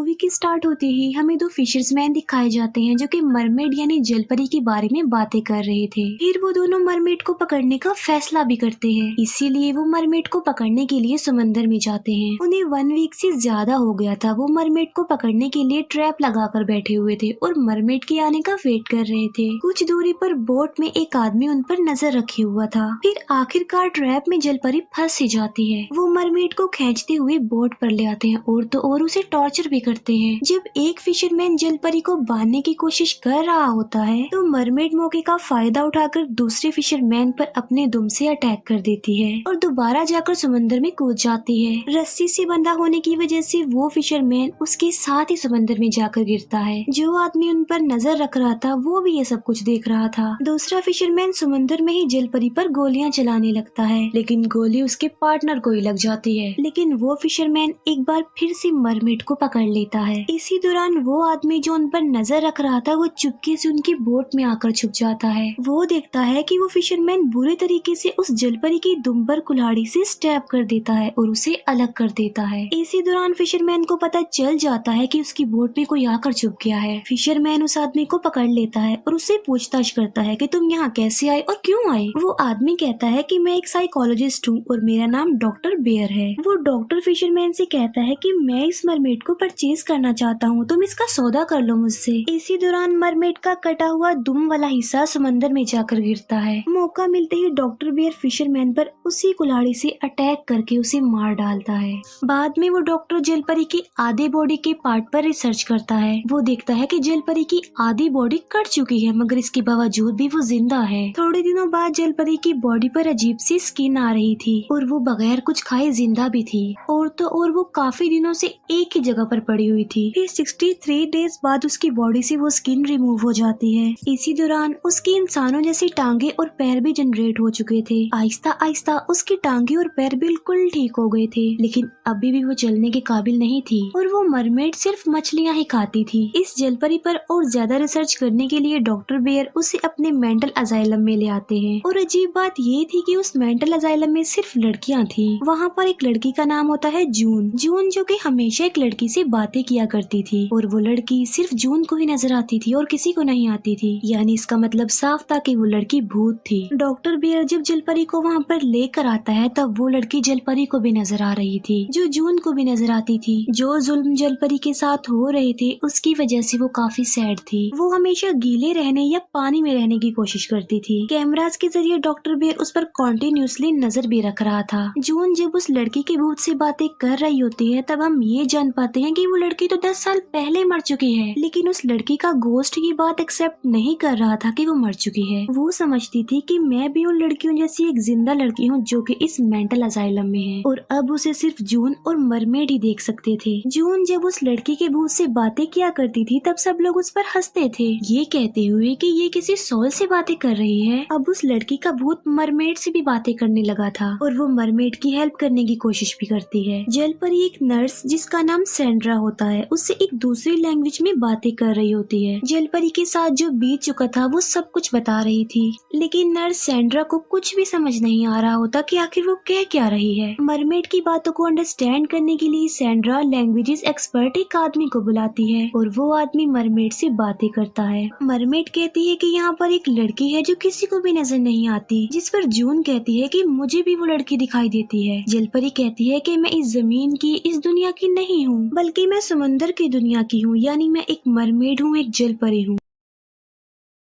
Movie की start होते ही हमें दो फिशर्समैन दिखाए जाते हैं जो कि मरमेड यानी जलपरी के बारे में बातें कर रहे थे। फिर वो दोनों मरमेड को पकड़ने का फैसला भी करते हैं, इसीलिए वो मरमेड को पकड़ने के लिए समंदर में जाते हैं। उन्हें 1 वीक से ज्यादा हो गया था। वो मरमेड को पकड़ने के लिए ट्रैप लगाकर बैठे हुए थे और मरमेड के आने का वेट कर रहे थे। कुछ दूरी पर बोट में एक आदमी उन पर नजर रखे हुआ था। फिर आखिरकार ट्रैप में जलपरी फंस ही जाती है। वो मरमेड को खींचते हुए बोट पर ले आते हैं और तो और उसे टॉर्चर भी करते हैं। जब एक फिशरमैन जलपरी को बांधने की कोशिश कर रहा होता है तो मरमेड मौके का फायदा उठाकर दूसरे फिशरमैन पर अपने दुम से अटैक कर देती है और दोबारा जाकर समंदर में कूद जाती है। रस्सी से बंधा होने की वजह से वो फिशरमैन उसके साथ ही समंदर में जाकर गिरता है। जो आदमी उन पर नजर रख रहा था वो भी ये सब कुछ देख रहा था। दूसरा फिशरमैन समंदर में ही जलपरी पर गोलियां चलाने लगता है, लेकिन गोली उसके पार्टनर को ही लग जाती है। लेकिन वो फिशरमैन एक बार फिर से मरमेड को पकड़ लेता है। इसी दौरान वो आदमी जो उन पर नजर रख रहा था वो चुपके से उनकी बोट में आकर छुप जाता है। वो देखता है कि वो फिशरमैन बुरे तरीके से उस जलपरी की दुम पर कुल्हाड़ी से स्टैब कर देता है और उसे अलग कर देता है। इसी दौरान फिशरमैन को पता चल जाता है कि उसकी बोट में कोई आकर छुप गया है। फिशरमैन उस आदमी को पकड़ लेता है और उससे पूछताछ करता है कि तुम यहाँ कैसे आए और क्यों आए। वो आदमी कहता है कि मैं एक साइकोलॉजिस्ट हूँ और मेरा नाम डॉक्टर बेयर है। वो डॉक्टर फिशरमैन से कहता है कि मैं इस मरमेड को परचेज करना चाहता हूँ, तुम इसका सौदा कर लो मुझसे। इसी दौरान मरमेड का कटा हुआ दुम वाला हिस्सा समंदर में जाकर गिरता है। मौका मिलते ही डॉक्टर बेयर फिशरमैन पर उसी कुल्हाड़ी से अटैक करके उसे मार डालता है। बाद में वो डॉक्टर जलपरी की आधे बॉडी के पार्ट पर रिसर्च करता है। वो देखता है कि जलपरी की आधी बॉडी कट चुकी है मगर इसके बावजूद भी वो जिंदा है। थोड़े दिनों बाद जलपरी की बॉडी पर अजीब सी स्किन आ रही थी और वो बगैर कुछ खाए जिंदा भी थी और तो और वो काफी दिनों से एक ही जगह पर पड़ी हुई थी। फिर 63 डेज बाद उसकी बॉडी से वो स्किन रिमूव हो जाती है। इसी दौरान उसकी इंसानों जैसी टांगे और पैर भी जनरेट हो चुके थे। आहिस्ता आहिस्ता उसकी टांगे और पैर बिल्कुल ठीक हो गए थे, लेकिन अभी भी वो चलने के काबिल नहीं थी और वो मरमेड सिर्फ मछलियाँ ही खाती थी। इस जलपरी पर और ज्यादा रिसर्च करने के लिए डॉक्टर बेयर उसे अपने मेंटल अजाइलम में ले आते हैं और अजीब बात ये थी कि उस मेंटल अजाइलम में सिर्फ लड़कियाँ थी। वहाँ पर एक लड़की का नाम होता है जून जो कि हमेशा एक लड़की से बातें किया करती थी और वो लड़की सिर्फ जून को ही नजर आती थी और किसी को नहीं आती थी। यानी इसका मतलब साफ था कि वो लड़की भूत थी। डॉक्टर बेयर जब जलपरी को वहाँ पर लेकर आता है तब वो लड़की जलपरी को भी नजर आ रही थी, जो जून को भी नजर आती थी। जो जुल्म जलपरी के साथ हो रहे थे उसकी वजह से वो काफी सैड थी। वो हमेशा गीले रहने या पानी में रहने की कोशिश करती थी। कैमरास के जरिए डॉक्टर बेयर उस पर कॉन्टिन्यूसली नजर भी रख रहा था। जून जब उस लड़की के भूत से बातें कर रही होती है तब हम ये जान पाते हैं कि वो लड़की तो 10 साल पहले मर चुकी है, लेकिन उस लड़की का गोस्ट ये बात एक्सेप्ट नहीं कर रहा था कि वो मर चुकी है। वो समझती थी कि मैं भी उन लड़कियों जैसी एक जिंदा लड़की हूँ जो कि इस मेंटल अजाइलम में है और अब उसे सिर्फ जून और मरमेड ही देख सकते थे। जून जब उस लड़की के भूत से बातें किया करती थी तब सब लोग उस पर हंसते थे, ये कहते हुए कि ये किसी सोल से बातें कर रही है। अब उस लड़की का भूत मरमेड से भी बातें करने लगा था और वो मरमेड की हेल्प करने की कोशिश भी करती है। जलपरी एक नर्स जिसका नाम सैंड्रा होता है उससे एक दूसरी लैंग्वेज में बातें कर रही होती है। जलपरी के साथ जो बीत चुका था वो सब कुछ बता रही थी, लेकिन नर्स सैंड्रा को कुछ भी समझ नहीं आ रहा होता कि आखिर वो कह क्या रही है। मरमेड की बातों को अंडरस्टैंड करने के लिए सैंड्रा लैंग्वेजेस एक्सपर्ट एक आदमी को बुलाती है और वो आदमी मरमेड से बातें करता है। मरमेड कहती है कि यहाँ पर एक लड़की है जो किसी को भी नजर नहीं आती, जिस पर जून कहती है कि मुझे भी वो लड़की दिखाई देती है। जलपरी कहती है कि मैं इस जमीन की, इस दुनिया की नहीं हूँ, बल्कि मैं समुंदर की दुनिया की हूँ, यानी मैं एक मरमेड हूँ, एक जलपरी हूँ।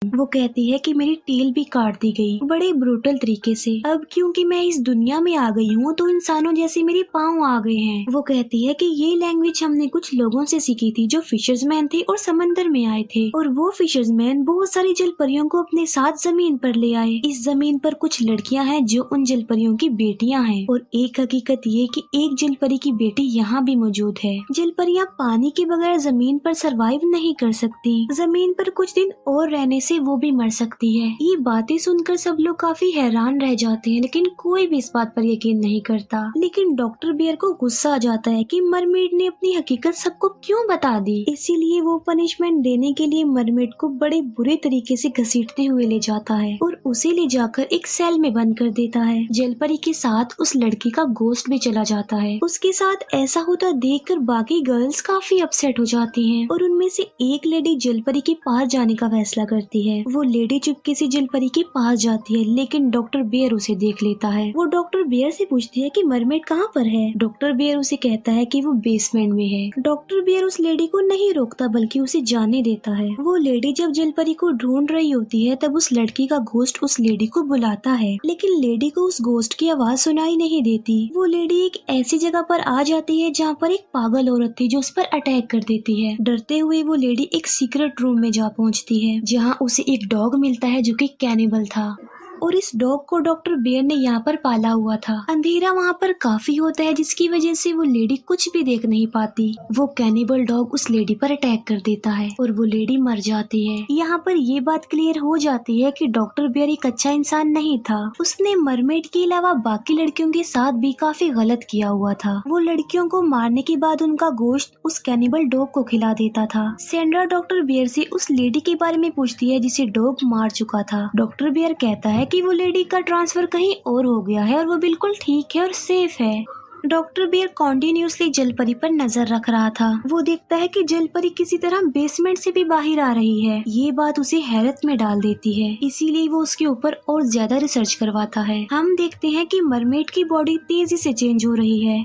वो कहती है कि मेरी टेल भी काट दी गई बड़े ब्रूटल तरीके से। अब क्योंकि मैं इस दुनिया में आ गई हूँ तो इंसानों जैसे मेरे पाँव आ गए हैं। वो कहती है कि ये लैंग्वेज हमने कुछ लोगों से सीखी थी जो फिशर्समैन थे और समंदर में आए थे और वो फिशर्समैन बहुत सारी जलपरियों को अपने साथ जमीन पर ले आए। इस जमीन पर कुछ लड़कियां हैं जो उन जलपरियों की बेटियां हैं और एक हकीकत ये कि एक जलपरी की बेटी यहाँ भी मौजूद है। जलपरियां पानी के बगैर जमीन पर सरवाइव नहीं कर सकती। जमीन पर कुछ दिन और रहने से से वो भी मर सकती है। ये बातें सुनकर सब लोग काफी हैरान रह जाते हैं, लेकिन कोई भी इस बात पर यकीन नहीं करता। लेकिन डॉक्टर बियर को गुस्सा आ जाता है कि मरमेड ने अपनी हकीकत सबको क्यों बता दी। इसीलिए वो पनिशमेंट देने के लिए मरमेड को बड़े बुरे तरीके से घसीटते हुए ले जाता है और उसे ले जाकर एक सेल में बंद कर देता है। जलपरी के साथ उस लड़की का गोश्त भी चला जाता है। उसके साथ ऐसा होता देखकर बाकी गर्ल्स काफी अपसेट हो जाती हैं और उनमें से एक लेडी जलपरी के पास जाने का फैसला करती है। वो लेडी चुपके से जलपरी के पास जाती है, लेकिन डॉक्टर बियर उसे देख लेता है। वो डॉक्टर बियर से पूछती है कि मरमेड कहाँ पर है। डॉक्टर बियर उसे कहता है कि वो बेसमेंट में है। डॉक्टर बियर उस लेडी को नहीं रोकता बल्कि उसे जाने देता है। वो लेडी जब जलपरी को ढूंढ रही होती है तब उस लड़की का घोस्ट उस लेडी को बुलाता है, लेकिन लेडी को उस घोस्ट की आवाज सुनाई नहीं देती। वो लेडी एक ऐसी जगह पर आ जाती है जहाँ पर एक पागल औरत थी जो उस पर अटैक कर देती है। डरते हुए वो लेडी एक सीक्रेट रूम में जा पहुँचती है जहाँ उसे एक डॉग मिलता है जो कि कैनिबल था और इस डॉग को डॉक्टर बियर ने यहाँ पर पाला हुआ था। अंधेरा वहाँ पर काफी होता है जिसकी वजह से वो लेडी कुछ भी देख नहीं पाती। वो कैनिबल डॉग उस लेडी पर अटैक कर देता है और वो लेडी मर जाती है। यहाँ पर ये बात क्लियर हो जाती है कि डॉक्टर बियर एक अच्छा इंसान नहीं था। उसने मरमेड के अलावा बाकी लड़कियों के साथ भी काफी गलत किया हुआ था। वो लड़कियों को मारने के बाद उनका गोश्त उस कैनिबल डॉग को खिला देता था। सैंड्रा डॉक्टर बियर से उस लेडी के बारे में पूछती है जिसे डॉग मार चुका था। डॉक्टर बियर कहता है कि वो लेडी का ट्रांसफर कहीं और हो गया है और वो बिल्कुल ठीक है और सेफ है। डॉक्टर बियर कॉन्टिन्यूसली जलपरी पर नजर रख रहा था। वो देखता है कि जलपरी किसी तरह बेसमेंट से भी बाहर आ रही है। ये बात उसे हैरत में डाल देती है, इसीलिए वो उसके ऊपर और ज्यादा रिसर्च करवाता है। हम देखते हैं कि मरमेड की बॉडी तेजी से चेंज हो रही है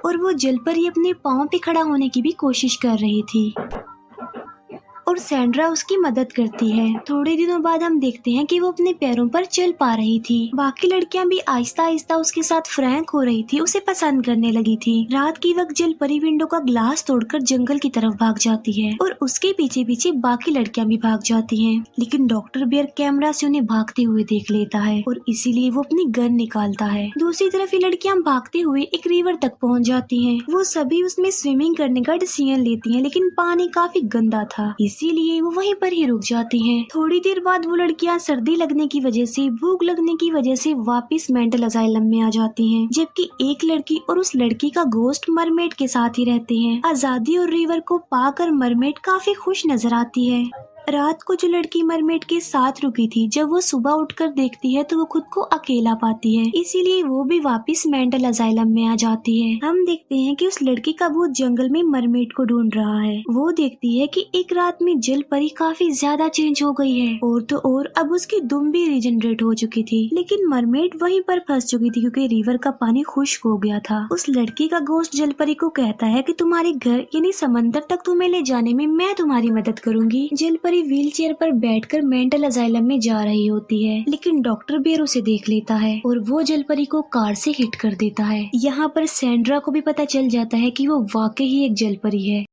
और वो जलपरी अपने पाँव पे खड़ा होने की भी कोशिश कर रही थी और सैंड्रा उसकी मदद करती है। थोड़े दिनों बाद हम देखते हैं कि वो अपने पैरों पर चल पा रही थी। बाकी लड़कियां भी आहिस्ता आहिस्ता उसके साथ फ्रैंक हो रही थी, उसे पसंद करने लगी थी। रात की वक्त जलपरी विंडो का ग्लास तोड़कर जंगल की तरफ भाग जाती है और उसके पीछे पीछे बाकी लड़कियां भी भाग जाती हैं। लेकिन डॉक्टर बियर कैमरा से उन्हें भागते हुए देख लेता है और इसीलिए वो अपनी गन निकालता है। दूसरी तरफ ये लड़कियां भागते हुए एक रिवर तक पहुँच जाती है। वो सभी उसमें स्विमिंग करने का डिसीजन लेती है, लेकिन पानी काफी गंदा था, इसीलिए वो वहीं पर ही रुक जाती हैं। थोड़ी देर बाद वो लड़कियां सर्दी लगने की वजह से, भूख लगने की वजह से वापस मेंटल असाइलम में आ जाती हैं, जबकि एक लड़की और उस लड़की का घोस्ट मरमेड के साथ ही रहते हैं। आजादी और रिवर को पाकर मरमेड काफी खुश नजर आती है। रात को जो लड़की मरमेड के साथ रुकी थी, जब वो सुबह उठकर देखती है तो वो खुद को अकेला पाती है, इसीलिए वो भी वापस मेंटल असाइलम में आ जाती है। हम देखते हैं कि उस लड़की का भूत जंगल में मरमेड को ढूंढ रहा है। वो देखती है कि एक रात में जलपरी काफी ज्यादा चेंज हो गई है और तो और अब उसकी दुम भी रीजनरेट हो चुकी थी, लेकिन मरमेड वहीं पर फंस चुकी थी क्योंकि रिवर का पानी खुश्क हो गया था। उस लड़की का घोस्ट जलपरी को कहता है कि तुम्हारे घर यानी समंदर तक तुम्हें ले जाने में मैं तुम्हारी मदद करूंगी। जलपरी व्हील चेयर पर बैठकर मेंटल असाइलम में जा रही होती है, लेकिन डॉक्टर बियर उसे देख लेता है और वो जलपरी को कार से हिट कर देता है। यहाँ पर सैंड्रा को भी पता चल जाता है कि वो वाकई ही एक जलपरी है।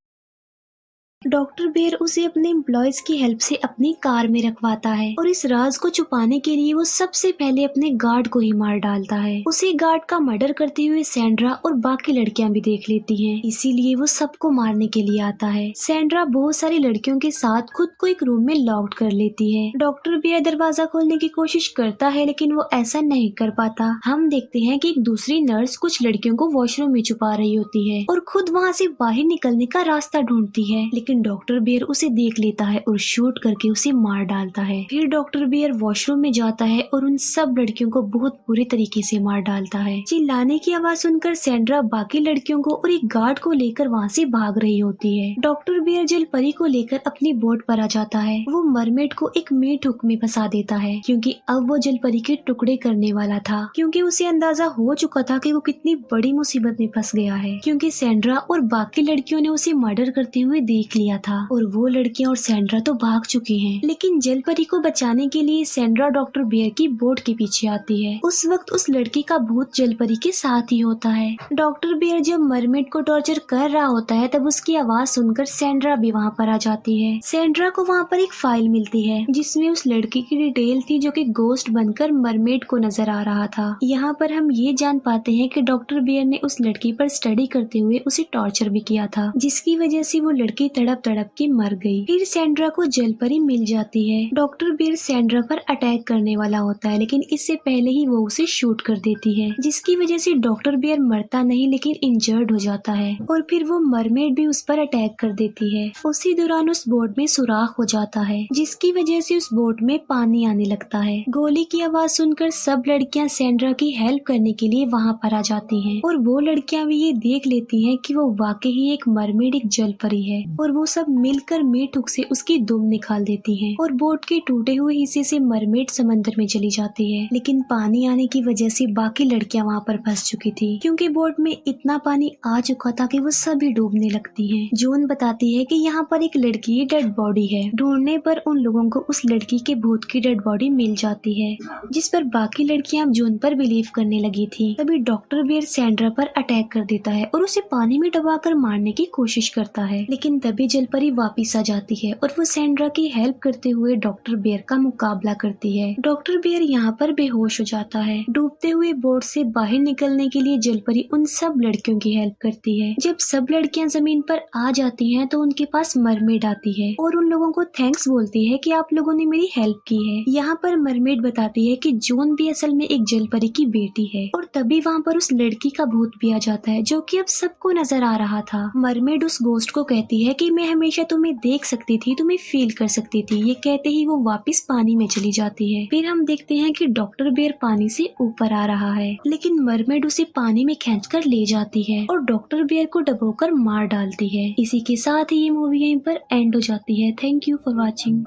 डॉक्टर बियर उसे अपने एम्प्लॉयज की हेल्प से अपनी कार में रखवाता है और इस राज को छुपाने के लिए वो सबसे पहले अपने गार्ड को ही मार डालता है। उसे गार्ड का मर्डर करते हुए सैंड्रा और बाकी लड़कियां भी देख लेती हैं, इसीलिए वो सबको मारने के लिए आता है। सैंड्रा बहुत सारी लड़कियों के साथ खुद को एक रूम में लॉक कर लेती है। डॉक्टर बियर दरवाजा खोलने की कोशिश करता है, लेकिन वो ऐसा नहीं कर पाता। हम देखते हैं कि एक दूसरी नर्स कुछ लड़कियों को वॉशरूम में छुपा रही होती है और खुद वहाँ से बाहर निकलने का रास्ता ढूंढती है, लेकिन डॉक्टर बियर उसे देख लेता है और शूट करके उसे मार डालता है। फिर डॉक्टर बियर वॉशरूम में जाता है और उन सब लड़कियों को बहुत बुरे तरीके से मार डालता है। चिल्लाने की आवाज सुनकर सैंड्रा बाकी लड़कियों को और एक गार्ड को लेकर वहाँ से भाग रही होती है। डॉक्टर बियर जलपरी को लेकर अपनी बोट पर आ जाता है। वो मरमेड को एक मीट हुक में फंसा देता है क्योंकि अब वो जलपरी के टुकड़े करने वाला था, क्योंकि उसे अंदाजा हो चुका था कि वो कितनी बड़ी मुसीबत में फंस गया है, क्योंकि सैंड्रा और बाकी लड़कियों ने उसे मर्डर करते हुए देख लिया था और वो लड़कियां और सैंड्रा तो भाग चुकी हैं। लेकिन जलपरी को बचाने के लिए सैंड्रा डॉक्टर बियर की बोट के पीछे आती है। उस वक्त उस लड़की का भूत जलपरी के साथ ही होता है। डॉक्टर बियर जब मरमेड को टॉर्चर कर रहा होता है तब उसकी आवाज सुनकर सैंड्रा भी वहाँ पर आ जाती है। सैंड्रा को वहाँ पर एक फाइल मिलती है जिसमें उस लड़की की डिटेल थी जो कि गोस्ट बनकर मरमेड को नजर आ रहा था। यहाँ पर हम ये जान पाते हैं कि डॉक्टर बियर ने उस लड़की पर स्टडी करते हुए उसे टॉर्चर भी किया था, जिसकी वजह से वो लड़की तड़प तड़प तड़प के मर गई। फिर सैंड्रा को जलपरी मिल जाती है। डॉक्टर बियर सैंड्रा पर अटैक करने वाला होता है, लेकिन इससे पहले ही वो उसे शूट कर देती है, जिसकी वजह से डॉक्टर बियर मरता नहीं लेकिन इंजर्ड हो जाता है और फिर वो मरमेड भी उस पर अटैक कर देती है। उसी दौरान उस बोट में सुराख हो जाता है, जिसकी वजह से उस बोट में पानी आने लगता है। गोली की आवाज सुनकर सब लड़कियां सैंड्रा की हेल्प करने के लिए वहाँ पर आ जाती हैं और वो लड़कियां भी ये देख लेती हैं कि वो वाकई ही एक मरमेड, एक जलपरी है और वो सब मिलकर मीट हुक से उसकी दुम निकाल देती हैं और बोट के टूटे हुए हिस्से से मरमेड समंदर में चली जाती है। लेकिन पानी आने की वजह से बाकी लड़कियां वहाँ पर फंस चुकी थी, क्योंकि बोट में इतना पानी आ चुका था कि वो सभी डूबने लगती हैं। जून बताती है कि यहाँ पर एक लड़की की डेड बॉडी है। ढूंढने पर उन लोगों को उस लड़की के भूत की डेड बॉडी मिल जाती है, जिस पर बाकी लड़कियां अब जून पर बिलीव करने लगी थी। तभी डॉक्टर बियर सैंड्रा पर अटैक कर देता है और उसे पानी में दबाकर मारने की कोशिश करता है, लेकिन तभी जलपरी वापिस आ जाती है और वो सैंड्रा की हेल्प करते हुए डॉक्टर बियर का मुकाबला करती है। डॉक्टर बियर यहाँ पर बेहोश हो जाता है। डूबते हुए बोट से बाहर निकलने के लिए जलपरी उन सब लड़कियों की हेल्प करती है। जब सब लड़कियां जमीन पर आ जाती हैं तो उनके पास मरमेड आती है और उन लोगों को थैंक्स बोलती है कि आप लोगों ने मेरी हेल्प की है। यहाँ पर मरमेड बताती है कि जून भी असल में एक जलपरी की बेटी है और तभी वहाँ पर उस लड़की का भूत भी आ जाता है, जो कि अब सबको नजर आ रहा था। मरमेड उस गोस्ट को कहती है कि मैं हमेशा तुम्हें देख सकती थी, तुम्हें फील कर सकती थी। ये कहते ही वो वापस पानी में चली जाती है। फिर हम देखते हैं कि डॉक्टर बियर पानी से ऊपर आ रहा है, लेकिन मरमेड उसे पानी में खींचकर ले जाती है और डॉक्टर बियर को डबोकर मार डालती है। इसी के साथ ही ये मूवी यहीं पर एंड हो जाती है। Thank you for watching.